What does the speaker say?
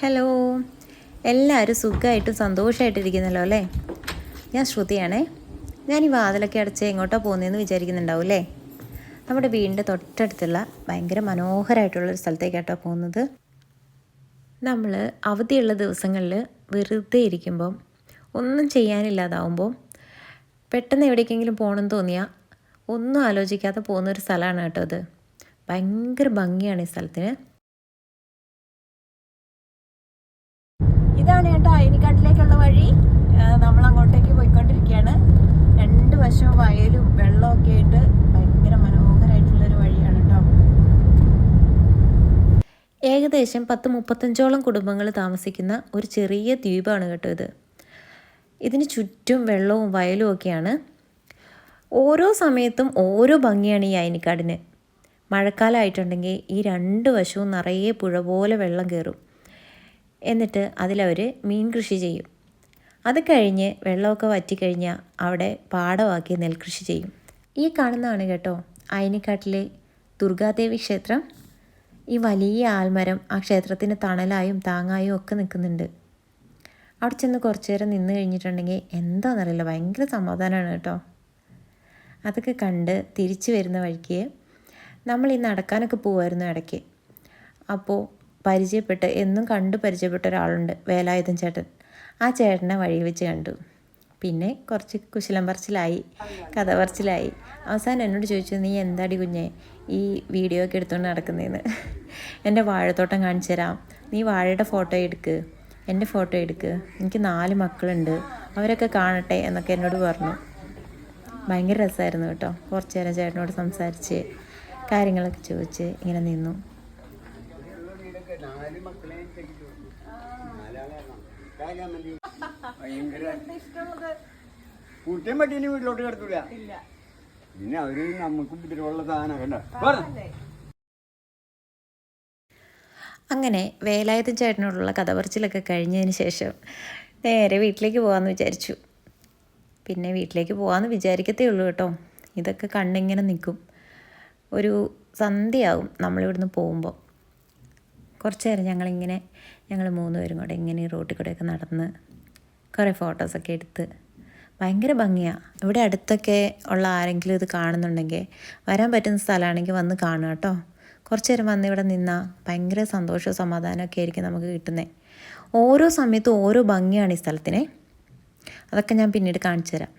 Hello, എല്ലാവരും സുഖമായിട്ടും സന്തോഷമായിട്ടിരിക്കുന്നല്ലോ അല്ലേ? ഞാൻ ശ്രുതിയാണേ. ഞാൻ ഈ വാതിലൊക്കെ അടച്ച് എങ്ങോട്ടോ പോകുന്നതെന്ന് വിചാരിക്കുന്നുണ്ടാവും അല്ലേ? നമ്മുടെ വീടിൻ്റെ തൊട്ടടുത്തുള്ള ഭയങ്കര മനോഹരമായിട്ടുള്ളൊരു സ്ഥലത്തേക്കാട്ടോ പോകുന്നത്. നമ്മൾ അവധിയുള്ള ദിവസങ്ങളിൽ വെറുതെ ഇരിക്കുമ്പം ഒന്നും ചെയ്യാനില്ലാതാവുമ്പോൾ പെട്ടെന്ന് എവിടേക്കെങ്കിലും പോകണമെന്ന് തോന്നിയാൽ ഒന്നും ആലോചിക്കാതെ പോകുന്നൊരു സ്ഥലമാണ് കേട്ടോ അത്. ഭയങ്കര ഭംഗിയാണ് ഈ സ്ഥലത്തിന്. ഇതാണ് കേട്ടോ അയനിക്കാട്ടിലേക്കുള്ള വഴി. നമ്മൾ അങ്ങോട്ടേക്ക് പോയിക്കൊണ്ടിരിക്കുകയാണ്. രണ്ട് വശവും വയലും വെള്ളമൊക്കെ ആയിട്ട് ഭയങ്കര മനോഹരമായിട്ടുള്ളൊരു വഴിയാണ് കേട്ടോ. ഏകദേശം 10-35ഓളം കുടുംബങ്ങൾ താമസിക്കുന്ന ഒരു ചെറിയ ദ്വീപാണ് കേട്ടോ ഇത്. ഇതിന് ചുറ്റും വെള്ളവും വയലും ഒക്കെയാണ്. ഓരോ സമയത്തും ഓരോ ഭംഗിയാണ് ഈ അയനിക്കാടിന്. മഴക്കാലമായിട്ടുണ്ടെങ്കിൽ ഈ രണ്ട് വശവും നിറയെ പുഴ പോലെ വെള്ളം കയറും. എന്നിട്ട് അതിലവർ മീൻ കൃഷി ചെയ്യും. അത് കഴിഞ്ഞ് വെള്ളമൊക്കെ വറ്റിക്കഴിഞ്ഞാൽ അവിടെ പാടമാക്കി നെൽകൃഷി ചെയ്യും. ഈ കാണുന്നതാണ് കേട്ടോ അയനിക്കാട്ടിലെ ദുർഗാദേവി ക്ഷേത്രം. ഈ വലിയ ആൽമരം ആ ക്ഷേത്രത്തിന് തണലായും താങ്ങായും ഒക്കെ നിൽക്കുന്നുണ്ട്. അവിടെ ചെന്ന് കുറച്ച് നേരം നിന്ന് കഴിഞ്ഞിട്ടുണ്ടെങ്കിൽ എന്താണെന്നറിയില്ല, ഭയങ്കര സമാധാനമാണ് കേട്ടോ. അതൊക്കെ കണ്ട് തിരിച്ചു വരുന്ന വഴിക്ക് നമ്മൾ ഈ നടക്കാനൊക്കെ പോകുമായിരുന്നു ഇടയ്ക്ക്. അപ്പോൾ എന്നും കണ്ട് പരിചയപ്പെട്ട ഒരാളുണ്ട്, വേലായുധൻ ചേട്ടൻ. ആ ചേട്ടനെ വഴി വെച്ച് കണ്ടു. പിന്നെ കുറച്ച് കുശലം പറച്ചിലായി, കഥ പറച്ചിലായി. അവസാനം എന്നോട് ചോദിച്ചു, നീ എന്താടി കുഞ്ഞേ ഈ വീഡിയോ ഒക്കെ എടുത്തുകൊണ്ട് നടക്കുന്നതെന്ന്. എൻ്റെ വാഴത്തോട്ടം കാണിച്ചു തരാം, നീ വാഴയുടെ ഫോട്ടോ എടുക്ക്, എൻ്റെ ഫോട്ടോ എടുക്ക്, എനിക്ക് 4 മക്കളുണ്ട്, അവരൊക്കെ കാണട്ടെ എന്നൊക്കെ എന്നോട് പറഞ്ഞു. ഭയങ്കര രസമായിരുന്നു കേട്ടോ. കുറച്ച് നേരം ചേട്ടനോട് സംസാരിച്ച് കാര്യങ്ങളൊക്കെ ചോദിച്ച് ഇങ്ങനെ നിന്നു. കുട്ടിയും പട്ടീനെ വീട്ടിലോട്ട് കിടത്തൂല. പിന്നെ അവര് നമുക്ക് ഉപദ്രവമുള്ള സാധനം കണ്ട. അങ്ങനെ വേലായുധൻ ചേട്ടനോടുള്ള കഥ പറച്ചിലൊക്കെ കഴിഞ്ഞതിന് ശേഷം നേരെ വീട്ടിലേക്ക് പോകാമെന്ന് വിചാരിച്ചു. പിന്നെ വീട്ടിലേക്ക് പോകാമെന്ന് വിചാരിക്കത്തേ ഉള്ളൂ കേട്ടോ. ഇതൊക്കെ കണ്ടിങ്ങനെ നിൽക്കും. ഒരു സന്ധ്യയാവും നമ്മളിവിടുന്ന് പോകുമ്പോൾ. കുറച്ച് നേരം ഞങ്ങൾ 3 പേരും കൂടെ ഇങ്ങനെ റോട്ടിൽ കൂടെയൊക്കെ നടന്ന് കുറേ ഫോട്ടോസൊക്കെ എടുത്ത് ഭയങ്കര ഭംഗിയാണ്. ഇവിടെ അടുത്തൊക്കെ ഉള്ള ആരെങ്കിലും ഇത് കാണുന്നുണ്ടെങ്കിൽ, വരാൻ പറ്റുന്ന സ്ഥലമാണെങ്കിൽ വന്ന് കാണുക കേട്ടോ. കുറച്ച് നേരം വന്ന് ഇവിടെ നിന്നാൽ ഭയങ്കര സന്തോഷവും സമാധാനമൊക്കെ ആയിരിക്കും നമുക്ക് കിട്ടുന്നത്. ഓരോ സമയത്തും ഓരോ ഭംഗിയാണ് ഈ സ്ഥലത്തിനെ. അതൊക്കെ ഞാൻ പിന്നീട് കാണിച്ചു തരാം.